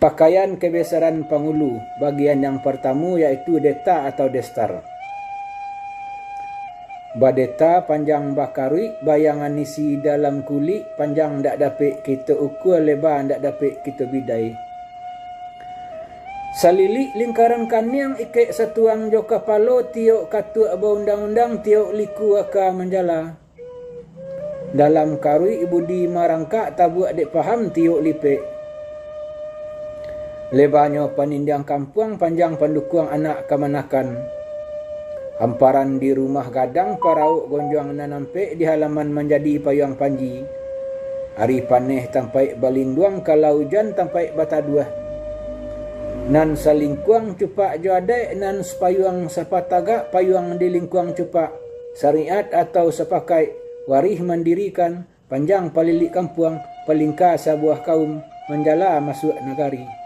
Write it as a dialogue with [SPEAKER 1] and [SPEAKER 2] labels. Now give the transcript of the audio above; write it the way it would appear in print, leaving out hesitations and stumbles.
[SPEAKER 1] Pakaian kebesaran Pangulu, bagian yang pertama yaitu deta atau destar. Badeta panjang bakarui, bayangan isi dalam kulit, panjang ndak dapat kita ukur, lebar ndak dapat kita bidai. Salili lingkaran kaniang ikek satuang jo kapalo, tiok katu aba undang-undang, tiok liku aka menjala. Dalam karui budi marangka tabu adik paham tiok lipek. Lebarnya panindiang kampung, panjang pandukuang anak kamanakan. Hamparan di rumah gadang, parauk gonjuang nanampe di halaman menjadi payung panji. Hari paneh tampai balinduang, kalau hujan tampai bataduah. Nan salingkuang cupak joadai, nan sepayuang sapataga, payuang di lingkuang cupak. Syariat atau sepakai, warih mendirikan, panjang palilik kampuang, pelingka sebuah kaum, menjala masuk negari.